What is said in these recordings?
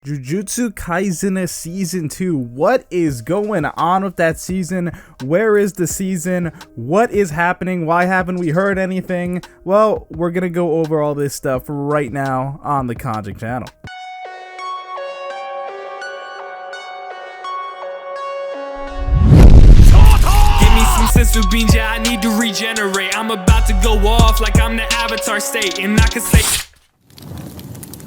Jujutsu Kaisen Season 2. What is going on with that season? Where is the season? What is happening? Why haven't we heard anything? Well, we're gonna go over all this stuff right now on the Kanjik channel. Give me some sensu beans, I need to regenerate. I'm about to go off like I'm the Avatar state, and I can say.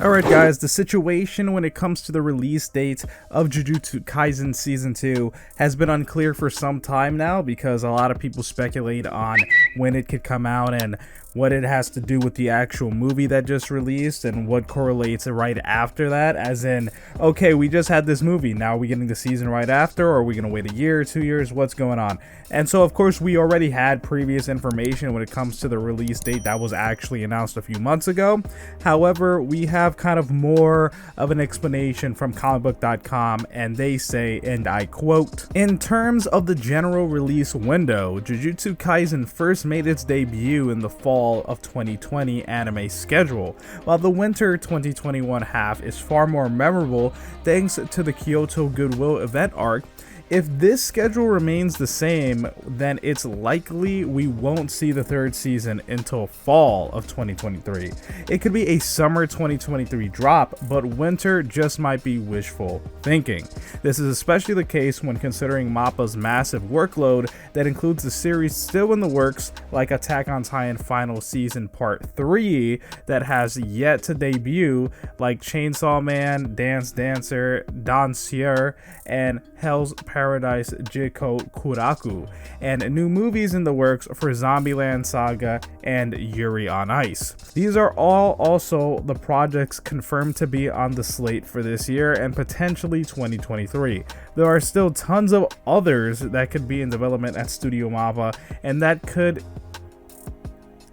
Alright guys, the situation when it comes to the release date of Jujutsu Kaisen Season 2 has been unclear for some time now because a lot of people speculate on when it could come out and what it has to do with the actual movie that just released and what correlates right after that, as in, okay, we just had this movie, now are we getting the season right after, or are we going to wait a year, 2 years, what's going on? And so of course we already had previous information when it comes to the release date that was actually announced a few months ago. However, we have kind of more of an explanation from comicbook.com, and they say, and I quote, "In terms of the general release window, Jujutsu Kaisen first made its debut in the fall of 2020 anime schedule, while the winter 2021 half is far more memorable thanks to the Kyoto Goodwill event arc. If this schedule remains the same, then it's likely we won't see the third season until fall of 2023. It could be a summer 2023 drop, but winter just might be wishful thinking. This is especially the case when considering MAPPA's massive workload that includes the series still in the works, like Attack on Titan Final Season Part 3 that has yet to debut, like Chainsaw Man, Dance Dancer, Dancier, and Hell's Paradise Jiko Kuraku, and new movies in the works for Zombieland Saga and Yuri on Ice. These are all also the projects confirmed to be on the slate for this year and potentially 2023. There are still tons of others that could be in development at Studio MAPPA, and that could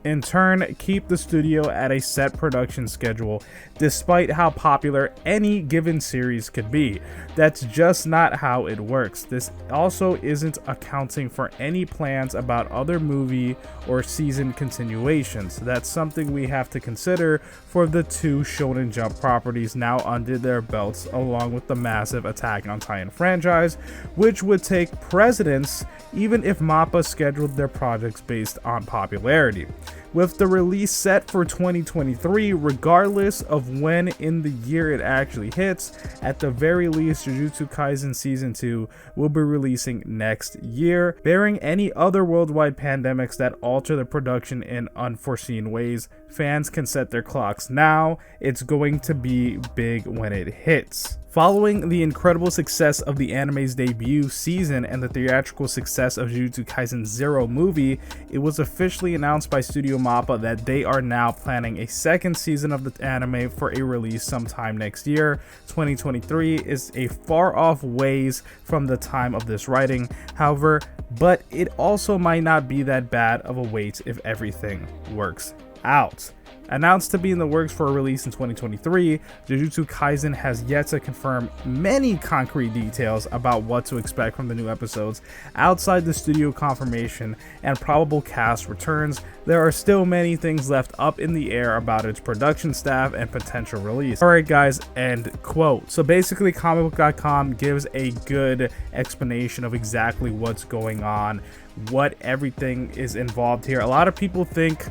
in turn keep the studio at a set production schedule despite how popular any given series could be. That's just not how it works. This also isn't accounting for any plans about other movie or season continuations. That's something we have to consider for the two Shonen Jump properties now under their belts, along with the massive Attack on Titan franchise, which would take precedence even if MAPPA scheduled their projects based on popularity. With the release set for 2023, regardless of when in the year it actually hits, at the very least Jujutsu Kaisen Season 2 will be releasing next year, barring any other worldwide pandemics that alter the production in unforeseen ways. Fans can set their clocks now, it's going to be big when it hits. Following the incredible success of the anime's debut season and the theatrical success of Jujutsu Kaisen Zero movie, it was officially announced by Studio MAPPA that they are now planning a second season of the anime for a release sometime next year. 2023 is a far off ways from the time of this writing, however, but it also might not be that bad of a wait if everything works out. Announced to be in the works for a release in 2023, Jujutsu Kaisen has yet to confirm many concrete details about what to expect from the new episodes. Outside the studio confirmation and probable cast returns, there are still many things left up in the air about its production staff and potential release. Alright guys, end quote. So basically comicbook.com gives a good explanation of exactly what's going on, what everything is involved here. A lot of people think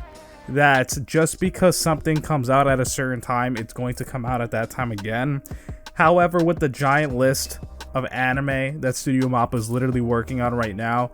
that just because something comes out at a certain time, it's going to come out at that time again. However, with the giant list of anime that Studio MAPPA is literally working on right now,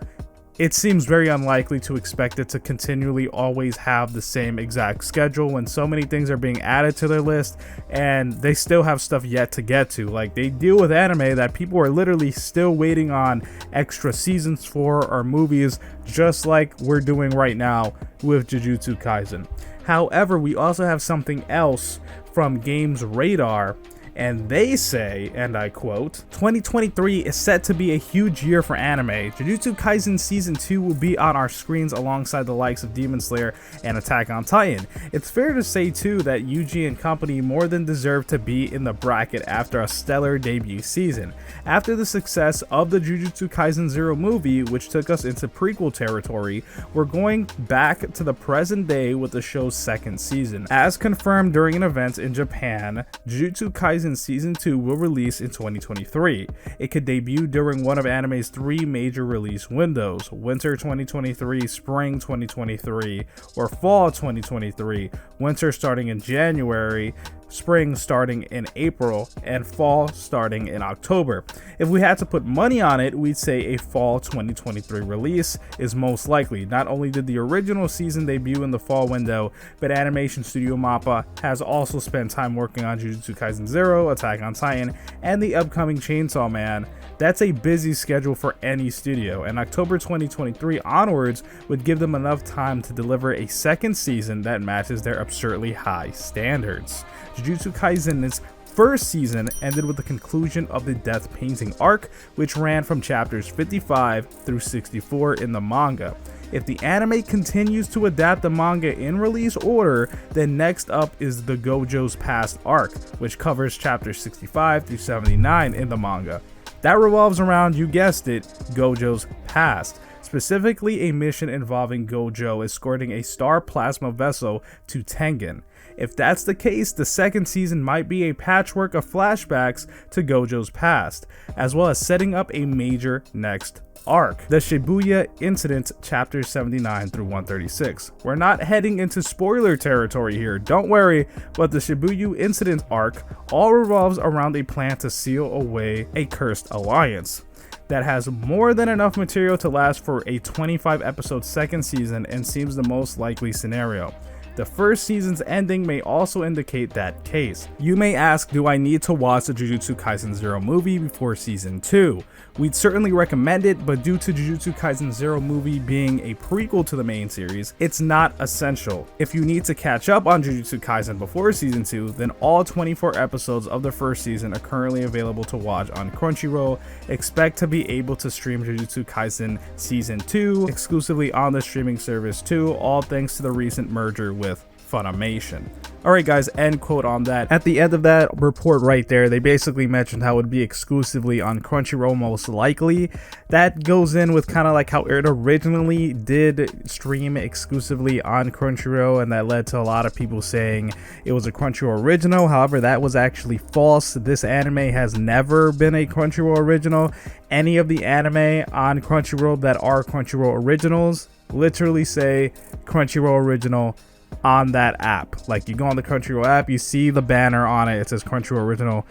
it seems very unlikely to expect it to continually always have the same exact schedule when so many things are being added to their list and they still have stuff yet to get to. Like, they deal with anime that people are literally still waiting on extra seasons for, or movies, just like we're doing right now with Jujutsu Kaisen. However, we also have something else from Games Radar, and they say, and I quote, "2023 is set to be a huge year for anime. Jujutsu Kaisen Season 2 will be on our screens alongside the likes of Demon Slayer and Attack on Titan. It's fair to say too that Yuji and company more than deserve to be in the bracket after a stellar debut season. After the success of the Jujutsu Kaisen Zero movie, which took us into prequel territory, we're going back to the present day with the show's second season. As confirmed during an event in Japan, Jujutsu Kaisen Kaisen Season 2 will release in 2023. It could debut during one of anime's 3 major release windows: winter 2023, spring 2023, or fall 2023, winter starting in January, spring starting in April, and fall starting in October. If we had to put money on it, we'd say a fall 2023 release is most likely. Not only did the original season debut in the fall window, but animation studio MAPPA has also spent time working on Jujutsu Kaisen 0, Attack on Titan, and the upcoming Chainsaw Man. That's a busy schedule for any studio, and October 2023 onwards would give them enough time to deliver a second season that matches their absurdly high standards. Jujutsu Kaisen's first season ended with the conclusion of the Death Painting arc, which ran from chapters 55 through 64 in the manga. If the anime continues to adapt the manga in release order, then next up is the Gojo's Past arc, which covers chapters 65 through 79 in the manga. That revolves around, you guessed it, Gojo's past. Specifically a mission involving Gojo escorting a star plasma vessel to Tengen. If that's the case, the second season might be a patchwork of flashbacks to Gojo's past, as well as setting up a major next arc, the Shibuya Incident chapters 79 through 136. We're not heading into spoiler territory here, don't worry, but the Shibuya Incident arc all revolves around a plan to seal away a cursed alliance that has more than enough material to last for a 25 episode second season and seems the most likely scenario. The first season's ending may also indicate that case. You may ask, do I need to watch the Jujutsu Kaisen 0 movie before season 2? We'd certainly recommend it, but due to Jujutsu Kaisen 0 movie being a prequel to the main series, it's not essential. If you need to catch up on Jujutsu Kaisen before season 2, then all 24 episodes of the first season are currently available to watch on Crunchyroll. Expect to be able to stream Jujutsu Kaisen season 2 exclusively on the streaming service too, all thanks to the recent merger with Funimation. Alright guys, end quote on that. At the end of that report right there, they basically mentioned how it would be exclusively on Crunchyroll most likely. That goes in with kind of like how it originally did stream exclusively on Crunchyroll, and that led to a lot of people saying it was a Crunchyroll original. However, that was actually false. This anime has never been a Crunchyroll original. Any of the anime on Crunchyroll that are Crunchyroll originals literally say Crunchyroll original on that app. Like, you go on the Crunchyroll app, you see the banner on it, it says Crunchyroll original.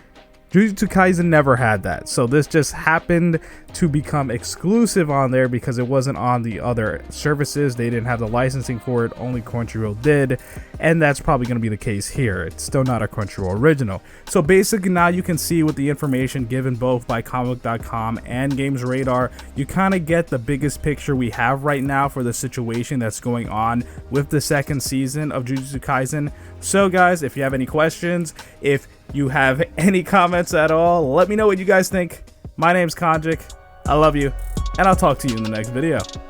Jujutsu Kaisen never had that, so this just happened to become exclusive on there because it wasn't on the other services. They didn't have the licensing for it, only Crunchyroll did, and that's probably going to be the case here. It's still not a Crunchyroll original. So basically now you can see with the information given both by Comic.com and Games Radar, you kind of get the biggest picture we have right now for the situation that's going on with the second season of Jujutsu Kaisen. So guys, if you have any questions, if you have any comments at all, let me know what you guys think. My name's Konjic. I love you, and I'll talk to you in the next video.